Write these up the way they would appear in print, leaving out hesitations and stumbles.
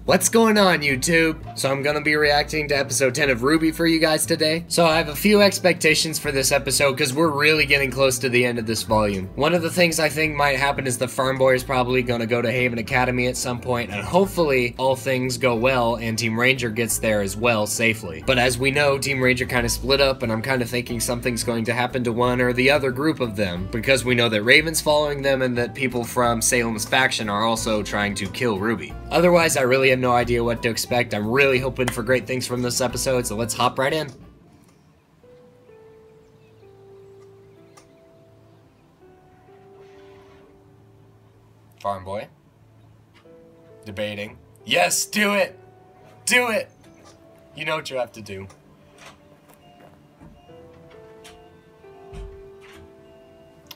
What's going on, YouTube? So I'm gonna be reacting to episode 10 of RWBY for you guys today. So I have a few expectations for this episode because we're really getting close to the end of this volume. One of the things I think might happen is the farm boy is probably gonna go to Haven Academy at some point, and hopefully all things go well and Team Ranger gets there as well safely. But as we know, Team Ranger kind of split up, and I'm kind of thinking something's going to happen to one or the other group of them, because we know that Raven's following them and that people from Salem's faction are also trying to kill RWBY. Otherwise, I really have no idea what to expect. I'm really hoping for great things from this episode, so let's hop right in. Farm boy. Debating. Yes, do it! Do it! You know what you have to do.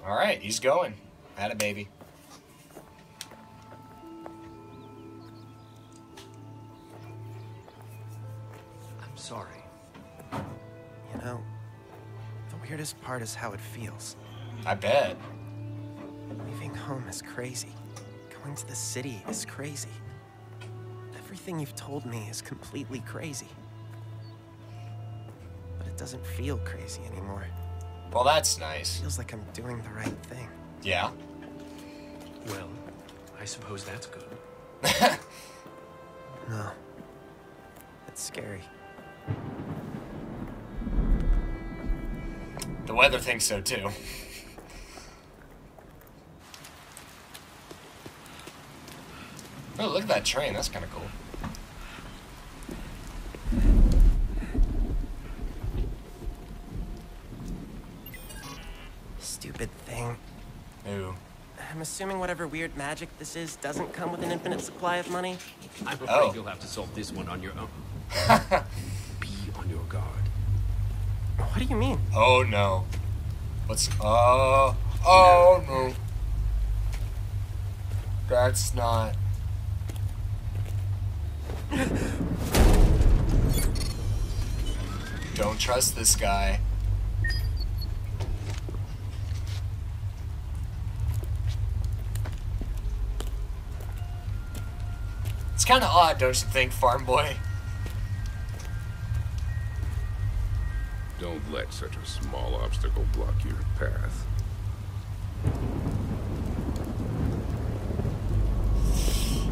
Alright, he's going. Had a baby. Sorry. You know, the weirdest part is how it feels. I bet. Leaving home is crazy. Going to the city is crazy. Everything you've told me is completely crazy. But it doesn't feel crazy anymore. Well, that's It nice. feels like I'm doing the right thing. Yeah? Well, I suppose that's good. No. It's scary. The weather thinks so too. Oh, look at that train. That's kind of cool. Stupid thing. Ooh. I'm assuming whatever weird magic this is doesn't come with an infinite supply of money. I'm afraid Oh. you'll have to solve this one on your own. Be on your guard. What do you mean? Oh no. What's oh no. That's not. Don't trust this guy. It's kind of odd, don't you think, farm boy? Don't let such a small obstacle block your path.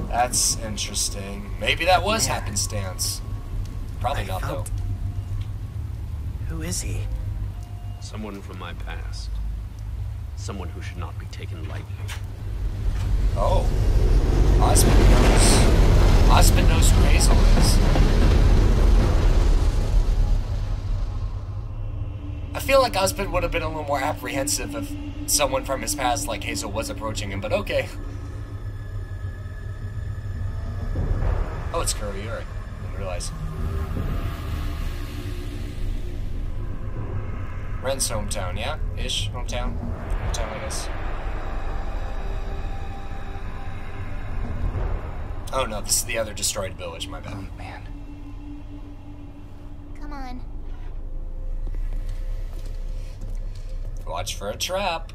That's interesting. Maybe that was happenstance. Probably not, though. Who is he? Someone from my past. Someone who should not be taken lightly. Oh. Osmond knows. Osmond knows who Hazel is. I feel like Osmond would have been a little more apprehensive if someone from his past like Hazel was approaching him, but okay. Oh, it's Kuroyuri. Didn't realize. Ren's hometown, yeah? Ish? Hometown? Hometown, I guess. Oh no, this is the other destroyed village, my bad. Oh, man. Come on. Watch for a trap.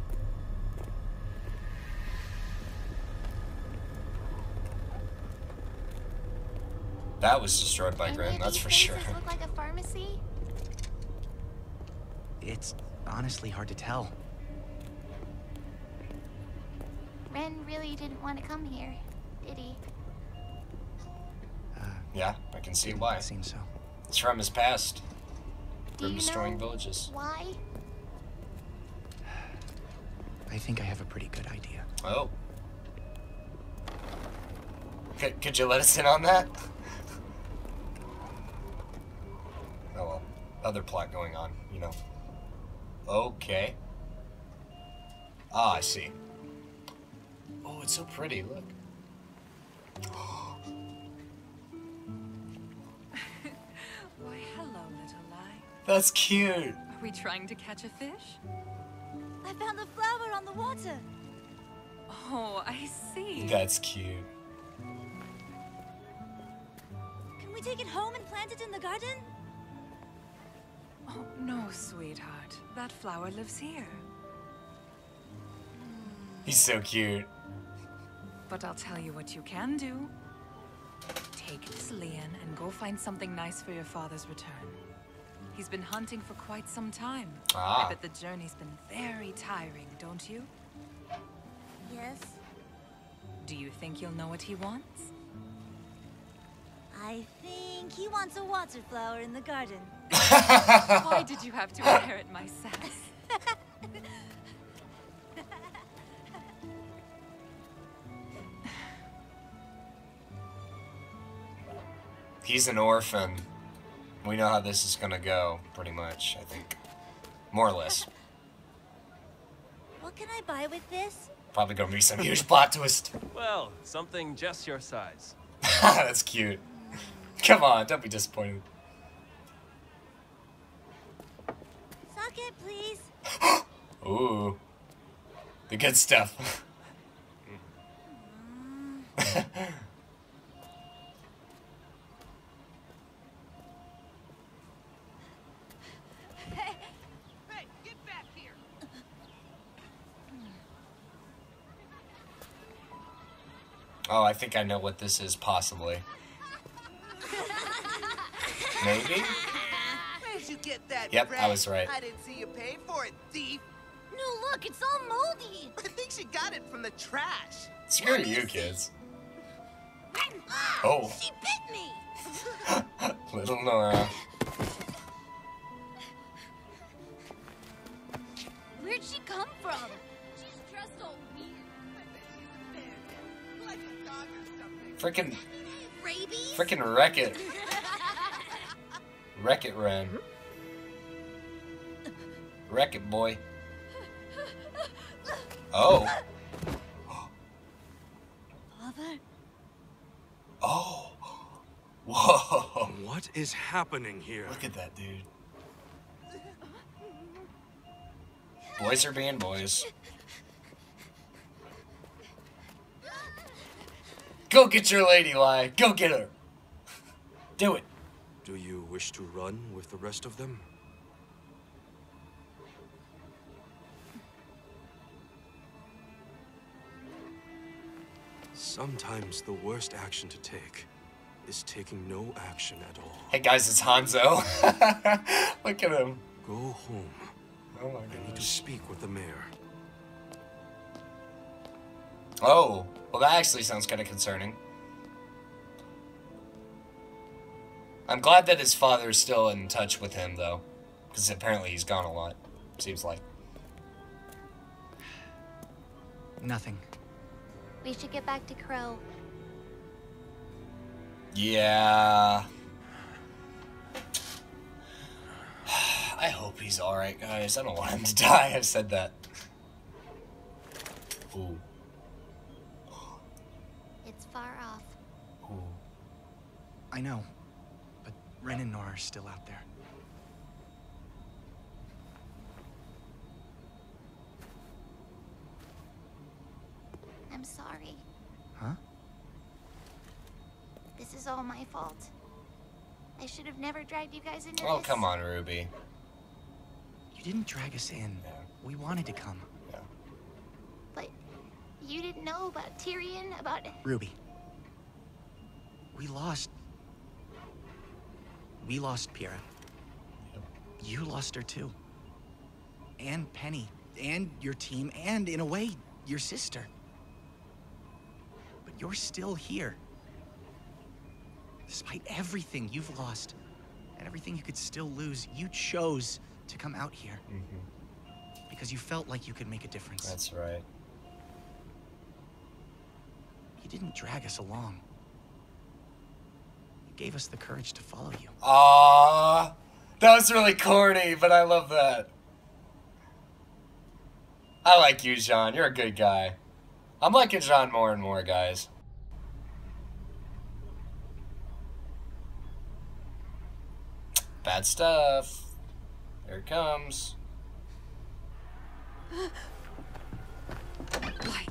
That was destroyed by Grin, that's for sure. Does this look like a pharmacy? It's honestly hard to tell. Ren really didn't want to come here, did he? Yeah, I can see why. It seems so. It's from his past. Do Grim you destroying know villages. why? I think I have a pretty good idea. Oh. Could you let us in on that? Oh well. Other plot going on, you know. Okay. Ah, I see. Oh, it's so pretty, look. Why, hello, little lie. That's cute. Are we trying to catch a fish? I found the flower on the water. Oh, I see. That's cute. Can we take it home and plant it in the garden? Oh, no, sweetheart. That flower lives here. He's so cute. But I'll tell you what you can do. Take Take this Leon and go find something nice for your father's return. He's been hunting for quite some time. I bet the journey's been very tiring, don't you? Yes. Do you think you'll know what he wants? I think he wants a water flower in the garden. Why did you have to inherit my sass? He's an orphan. We know how this is gonna go, pretty much, I think. More or less. What can I buy with this? Probably gonna be some huge plot twist. Well, something just your size. That's cute. Come on, don't be disappointed. Socket, please. Ooh. The good stuff. Hey, get back here! Oh, I think I know what this is, possibly. Maybe? Where'd you get that? Yep, rat? I was right. I didn't see you pay for it, thief. No, look, it's all moldy. I think she got it from the trash. Screw you, kids. Ah, Oh. she bit me. Little Nora. Where'd she come from? She's dressed all weird. Like a dog or something. Frickin' Rabies? frickin' wreck it. Wreck it, Ren. Wreck it, boy. Oh. Father? Oh. Whoa. What is happening here? Look at that, dude. Boys are being boys. Go get your lady, Lie. Go get her. Do it. Do you wish to run with the rest of them? Sometimes the worst action to take is taking no action at all. Hey guys, it's Hanzo. Look at him. Go home. Oh my I need to gosh. speak with the mayor. Oh, well that actually sounds kind of concerning. I'm glad that his father is still in touch with him, though. Because apparently he's gone a lot, seems like. Nothing. We should get back to Crow. Yeah. I hope he's alright, guys. I don't want him to die. I've said that. Ooh. It's far off. Ooh. I know, but Ren and Nora are still out there. I'm sorry. Huh? This is all my fault. I should have never dragged you guys into Oh, this. come on, Ruby. You didn't drag us in. Yeah. We wanted to come. Yeah. But you didn't know about Tyrion, about... Ruby. We lost Pyrrha. Yep. You lost her too. And Penny. And your team. And, in a way, your sister. But you're still here. Despite everything you've lost, and everything you could still lose, you chose to come out here. Mm-hmm. Because you felt like you could make a difference. That's right. You didn't drag us along. You gave us the courage to follow you. Aww. That was really corny, but I love that. I like you, Jean. You're a good guy. I'm liking Jean more and more, guys. Bad stuff. Here it comes. Bly,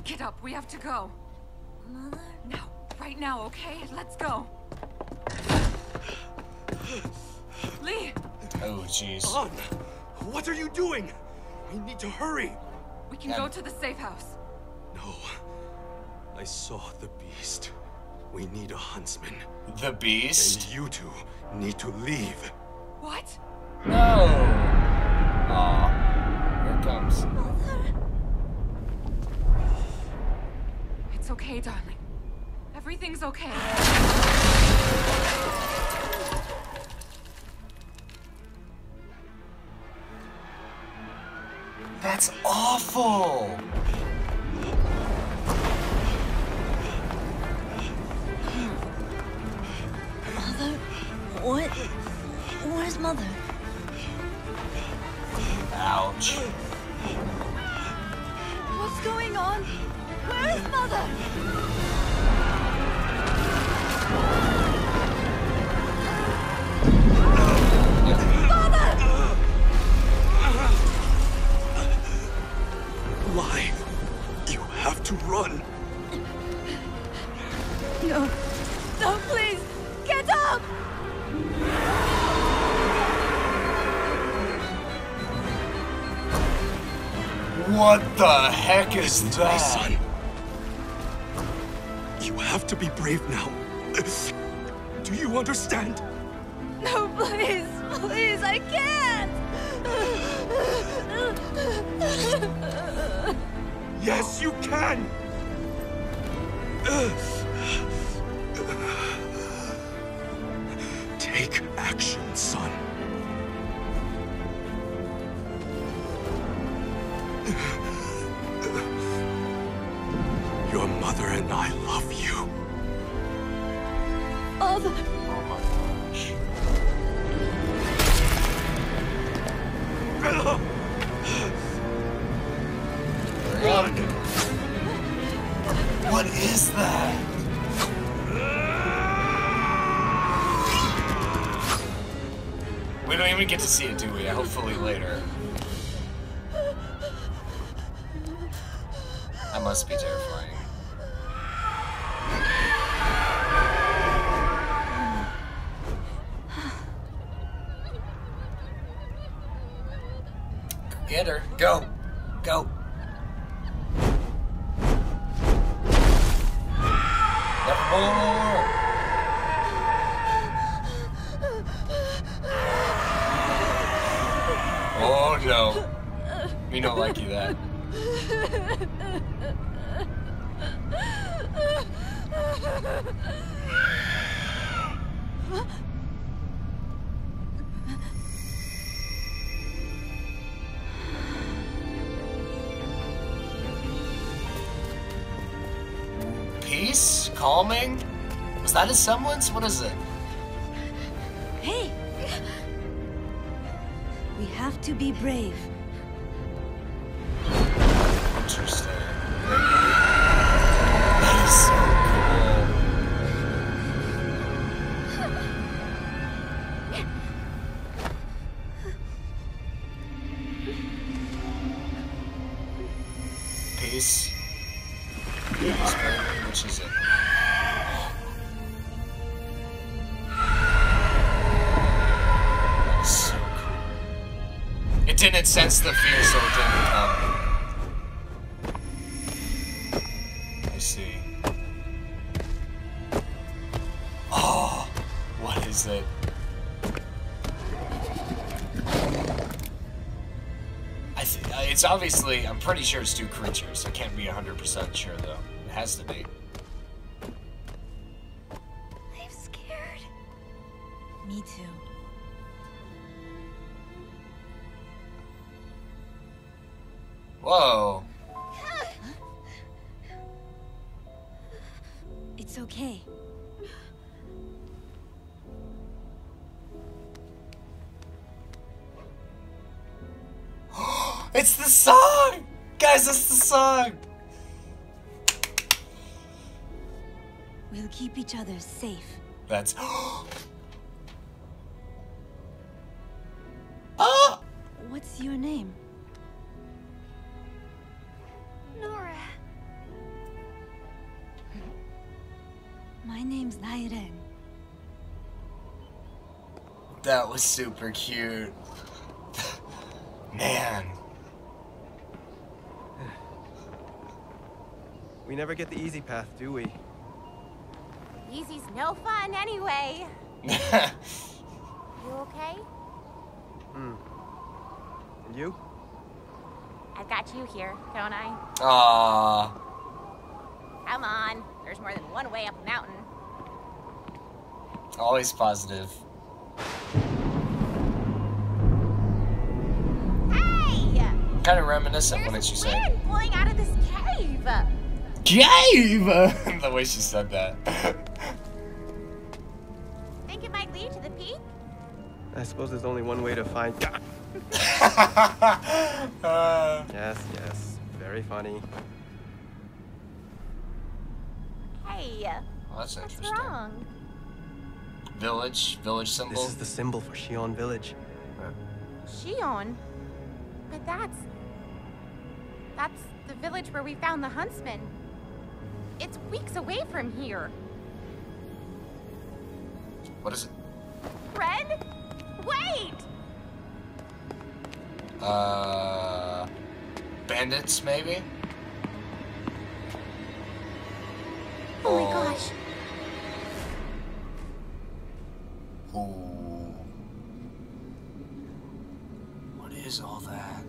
get up. We have to go. Mother? Now. Right now, okay? Let's go. Lee! Oh, jeez. On! What are you doing? We need to hurry. We can go to the safe house. No. I saw the beast. We need a huntsman. The Beast? And you two need to leave. What? No! Aw. Here it comes. It's okay, darling. Everything's okay. That's awful! Mother? What? Where's Mother? Ouch. What's going on? Where's Mother? Why? You have to run. No. No, please! Get up! What the heck is Listen to me, son. that? You have to be brave now. Do you understand? No, please! Please, I can't! Yes, you can! Take action, son. Your mother and I love you. Mother! Oh my gosh. Bella! Run! What is that? We don't even get to see it, do we? Hopefully later. That must be terrifying. Get her. Go. Go. Nevermore. Oh no. We don't like you that. Peace? Calming? Was that a semblance? What is it? Hey! We have to be brave. Interesting. That is so cool. Peace. Which is it? That is so cool. It didn't sense the fear, so it didn't come. I see. Oh, what is it? It's obviously, I'm pretty sure it's two creatures. I can't be 100% sure though. It has to be. I'm scared. Me too. Whoa. It's okay. It's the song! Guys, it's the song! We'll keep each other safe. That's... What's your name? Nora. My name's REN. That was super cute. Man. We never get the easy path, do we? Easy's no fun anyway. You okay? And you? I've got you here, don't I? Aww. Come on. There's more than one way up a mountain. Always positive. Hey! Kind of reminiscent when she said. There's wind blowing out of this cave. Cave! The way she said that. Think it might lead to the peak? I suppose there's only one way to find. Yes, very funny. Hey. Well, that's What's interesting. wrong? Village symbol. This is the symbol for Shion Village. Shion? But that's the village where we found the huntsman. It's weeks away from here. What is it? Ren? Wait! Bandits, maybe? Oh my gosh. Ooh. What is all that?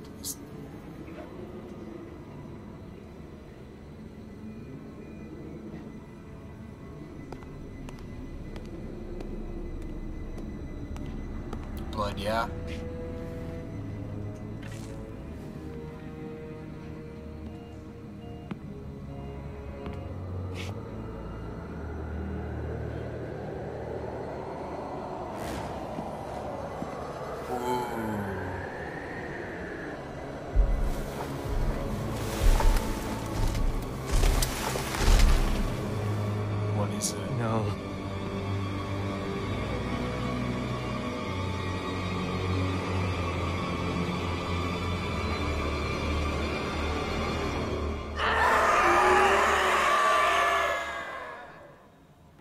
Blood, yeah. What is it? No.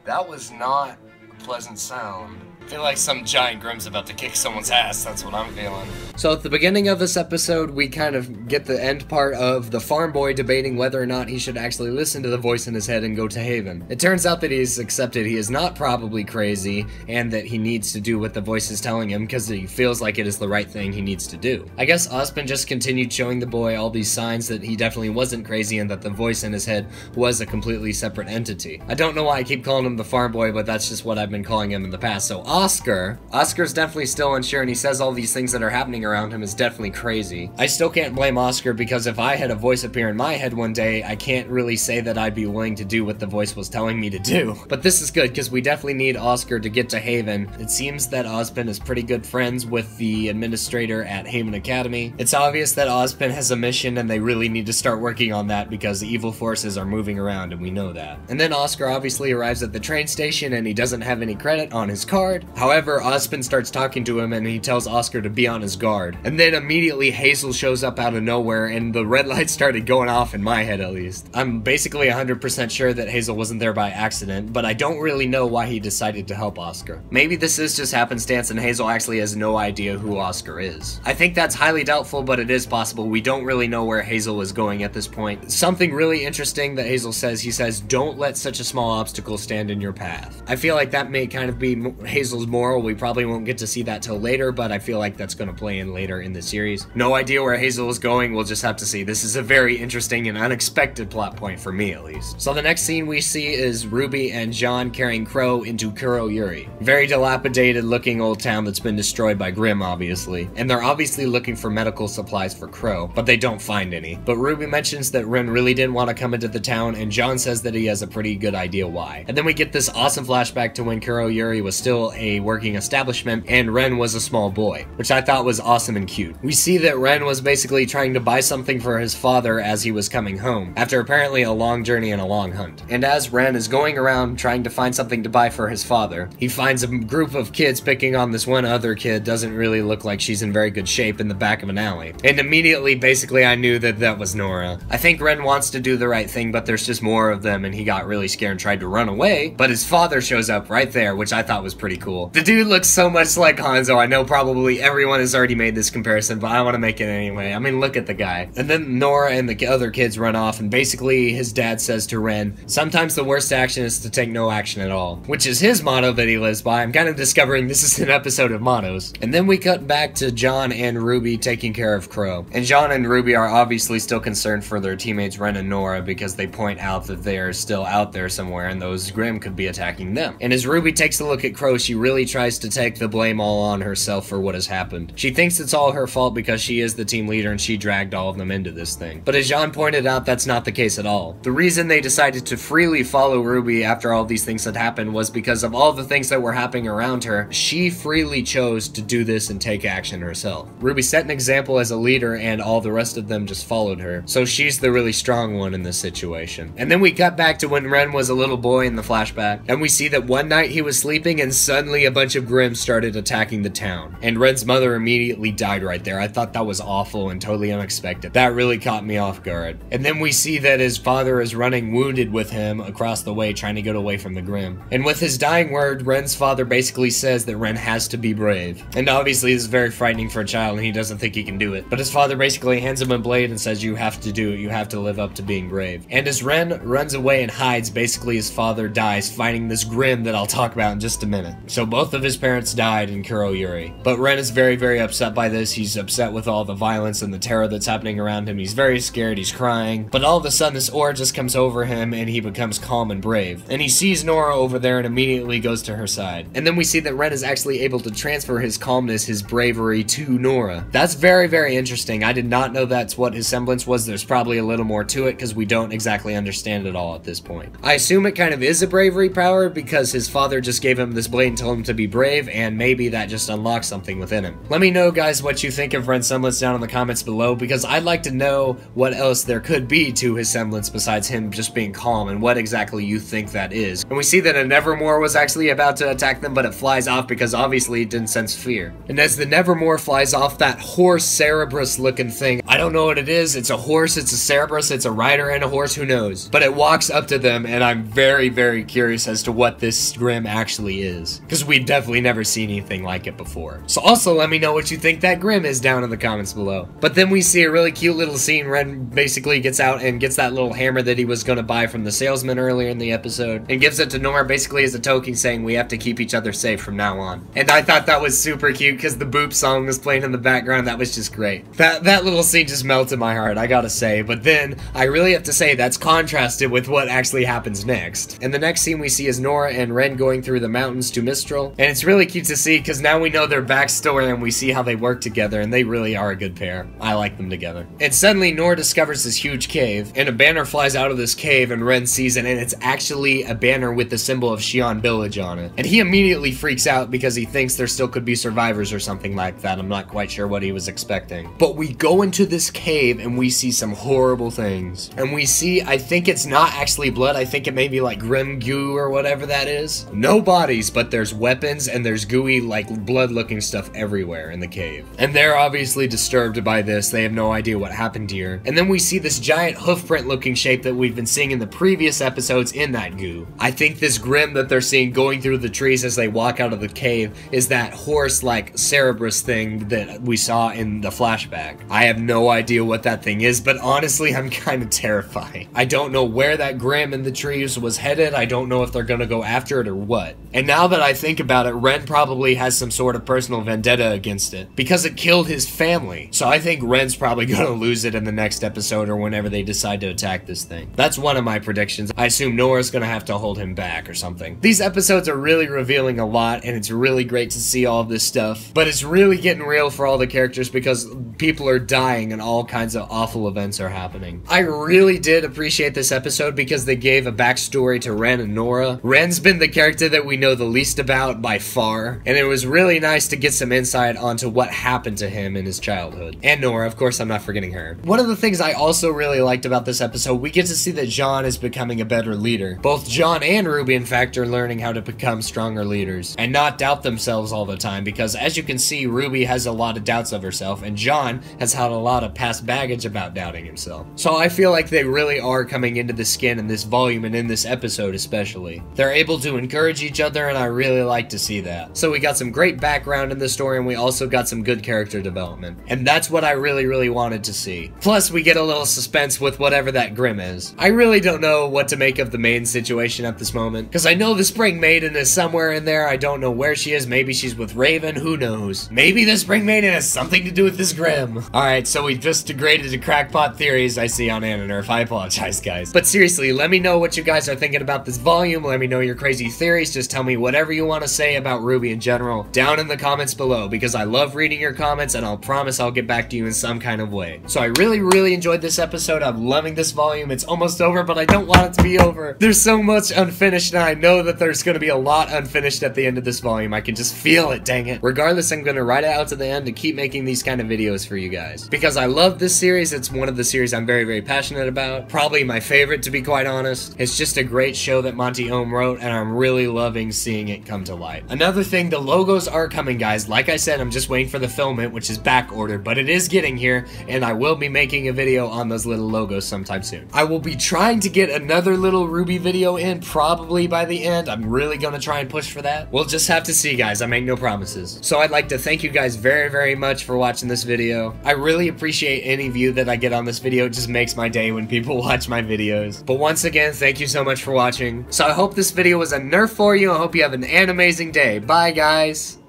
That was not a pleasant sound. I feel like some giant Grimm's about to kick someone's ass, that's what I'm feeling. So at the beginning of this episode, we kind of get the end part of the farm boy debating whether or not he should actually listen to the voice in his head and go to Haven. It turns out that he's accepted he is not probably crazy, and that he needs to do what the voice is telling him because he feels like it is the right thing he needs to do. I guess Osmond just continued showing the boy all these signs that he definitely wasn't crazy and that the voice in his head was a completely separate entity. I don't know why I keep calling him the farm boy, but that's just what I've been calling him in the past. So Oscar's definitely still unsure, and he says all these things that are happening around him is definitely crazy. I still can't blame Oscar, because if I had a voice appear in my head one day, I can't really say that I'd be willing to do what the voice was telling me to do. But this is good, because we definitely need Oscar to get to Haven. It seems that Ozpin is pretty good friends with the administrator at Haven Academy. It's obvious that Ozpin has a mission, and they really need to start working on that, because the evil forces are moving around, and we know that. And then Oscar obviously arrives at the train station, and he doesn't have any credit on his card. However, Ozpin starts talking to him, and he tells Oscar to be on his guard. And then immediately Hazel shows up out of nowhere, and the red light started going off in my head, at least. I'm basically 100% sure that Hazel wasn't there by accident, but I don't really know why he decided to help Oscar. Maybe this is just happenstance and Hazel actually has no idea who Oscar is. I think that's highly doubtful, but it is possible. We don't really know where Hazel is going at this point. Something really interesting that Hazel says, he says, "Don't let such a small obstacle stand in your path." I feel like that may kind of be Hazel's moral. We probably won't get to see that till later, but I feel like that's going to play in later in the series. No idea where Hazel is going, we'll just have to see. This is a very interesting and unexpected plot point for me, at least. So the next scene we see is Ruby and John carrying Crow into Kuroyuri. Very dilapidated looking old town that's been destroyed by Grimm, obviously. And they're obviously looking for medical supplies for Crow, but they don't find any. But Ruby mentions that Ren really didn't want to come into the town, and John says that he has a pretty good idea why. And then we get this awesome flashback to when Kuroyuri was still a working establishment, and Ren was a small boy, which I thought was awesome and cute. We see that Ren was basically trying to buy something for his father as he was coming home, after apparently a long journey and a long hunt. And as Ren is going around trying to find something to buy for his father, he finds a group of kids picking on this one other kid, doesn't really look like she's in very good shape, in the back of an alley. And immediately, basically, I knew that that was Nora. I think Ren wants to do the right thing, but there's just more of them, and he got really scared and tried to run away, but his father shows up right there, which I thought was pretty cool. cool. The dude looks so much like Hanzo. I know probably everyone has already made this comparison, but I want to make it anyway. I mean, look at the guy. And then Nora and the other kids run off, and basically his dad says to Ren, sometimes the worst action is to take no action at all, which is his motto that he lives by. I'm kind of discovering this is an episode of mottos. And then we cut back to John and Ruby taking care of Crow. And John and Ruby are obviously still concerned for their teammates Ren and Nora because they point out that they're still out there somewhere and those Grimm could be attacking them. And as Ruby takes a look at Crow, she really tries to take the blame all on herself for what has happened. She thinks it's all her fault because she is the team leader and she dragged all of them into this thing. But as John pointed out, that's not the case at all. The reason they decided to freely follow Ruby after all these things had happened was because of all the things that were happening around her. She freely chose to do this and take action herself. Ruby set an example as a leader and all the rest of them just followed her. So she's the really strong one in this situation. And then we cut back to when Ren was a little boy in the flashback, and we see that one night he was sleeping and suddenly a bunch of Grimm started attacking the town. And Ren's mother immediately died right there. I thought that was awful and totally unexpected. That really caught me off guard. And then we see that his father is running wounded with him across the way trying to get away from the Grimm. And with his dying word, Ren's father basically says that Ren has to be brave. And obviously this is very frightening for a child and he doesn't think he can do it. But his father basically hands him a blade and says you have to do it, you have to live up to being brave. And as Ren runs away and hides, basically his father dies fighting this Grimm that I'll talk about in just a minute. So both of his parents died in Kuroyuri. But Ren is very, very upset by this. He's upset with all the violence and the terror that's happening around him. He's very scared, he's crying. But all of a sudden this aura just comes over him and he becomes calm and brave. And he sees Nora over there and immediately goes to her side. And then we see that Ren is actually able to transfer his calmness, his bravery to Nora. That's very, very interesting. I did not know that's what his semblance was. There's probably a little more to it because we don't exactly understand it all at this point. I assume it kind of is a bravery power because his father just gave him this blade and told him to be brave, and maybe that just unlocks something within him. Let me know, guys, what you think of Ren's semblance down in the comments below, because I'd like to know what else there could be to his semblance besides him just being calm, and what exactly you think that is. And we see that a Nevermore was actually about to attack them, but it flies off because obviously it didn't sense fear. And as the Nevermore flies off, that horse Cerberus looking thing, I don't know what it is. It's a horse, it's a Cerberus, it's a rider and a horse, who knows? But it walks up to them, and I'm very, very curious as to what this Grimm actually is, because we've definitely never seen anything like it before. So also let me know what you think that Grimm is down in the comments below. But then we see a really cute little scene. Ren basically gets out and gets that little hammer that he was going to buy from the salesman earlier in the episode and gives it to Nora basically as a token saying we have to keep each other safe from now on. And I thought that was super cute because the Boop song was playing in the background. That was just great. That little scene just melted my heart, I gotta say. But then I really have to say that's contrasted with what actually happens next. And the next scene we see is Nora and Ren going through the mountains to Mistral. And it's really cute to see because now we know their backstory and we see how they work together, and they really are a good pair. I like them together. And suddenly Nora discovers this huge cave, and a banner flies out of this cave, and Ren sees it, and it's actually a banner with the symbol of Xi'an Village on it. And he immediately freaks out because he thinks there still could be survivors or something like that. I'm not quite sure what he was expecting. But we go into this cave and we see some horrible things. And we see, I think it's not actually blood, I think it may be like Grim goo or whatever that is. No bodies, but there's weapons and there's gooey, like blood looking stuff everywhere in the cave. And they're obviously disturbed by this. They have no idea what happened here. And then we see this giant hoofprint looking shape that we've been seeing in the previous episodes in that goo. I think this Grimm that they're seeing going through the trees as they walk out of the cave is that horse-like Cerberus thing that we saw in the flashback. I have no idea what that thing is, but honestly, I'm kind of terrified. I don't know where that Grimm in the trees was headed. I don't know if they're gonna go after it or what. And now that I think about it, Ren probably has some sort of personal vendetta against it because it killed his family. So I think Ren's probably gonna lose it in the next episode or whenever they decide to attack this thing. That's one of my predictions. I assume Nora's gonna have to hold him back or something. These episodes are really revealing a lot, and it's really great to see all of this stuff, but it's really getting real for all the characters because people are dying and all kinds of awful events are happening. I really did appreciate this episode because they gave a backstory to Ren and Nora. Ren's been the character that we know the least about by far, and it was really nice to get some insight onto what happened to him in his childhood. And Nora, of course, I'm not forgetting her. One of the things I also really liked about this episode, we get to see that John is becoming a better leader. Both John and Ruby, in fact, are learning how to become stronger leaders and not doubt themselves all the time, because as you can see, Ruby has a lot of doubts of herself, and John has had a lot of past baggage about doubting himself. So I feel like they really are coming into the skin in this volume and in this episode especially. They're able to encourage each other, and I really really like to see that. So we got some great background in the story, and we also got some good character development. And that's what I really wanted to see. Plus, we get a little suspense with whatever that Grim is. I really don't know what to make of the main situation at this moment, because I know the Spring Maiden is somewhere in there. I don't know where she is. Maybe she's with Raven, who knows? Maybe the Spring Maiden has something to do with this Grim. Alright, so we just degraded to crackpot theories I see on AniNerf. I apologize, guys. But seriously, let me know what you guys are thinking about this volume. Let me know your crazy theories. Just tell me whatever you want to say about RWBY in general down in the comments below, because I love reading your comments, and I'll promise I'll get back to you in some kind of way. So I really enjoyed this episode. I'm loving this volume. It's almost over, but I don't want it to be over. There's so much unfinished, and I know that there's going to be a lot unfinished at the end of this volume. I can just feel it, dang it. Regardless, I'm going to ride it out to the end to keep making these kind of videos for you guys, because I love this series. It's one of the series I'm very passionate about. Probably my favorite, to be quite honest. It's just a great show that Monty Oum wrote, and I'm really loving seeing it come to life. Another thing, the logos are coming, guys. Like I said, I'm just waiting for the filament, which is back ordered, but it is getting here, and I will be making a video on those little logos sometime soon. I will be trying to get another little RWBY video in probably by the end. I'm really gonna try and push for that. We'll just have to see, guys. I make no promises. So I'd like to thank you guys very much for watching this video. I really appreciate any view that I get on this video. It just makes my day when people watch my videos. But once again, thank you so much for watching. So I hope this video was a nerf for you. I hope you have an amazing day. Bye, guys.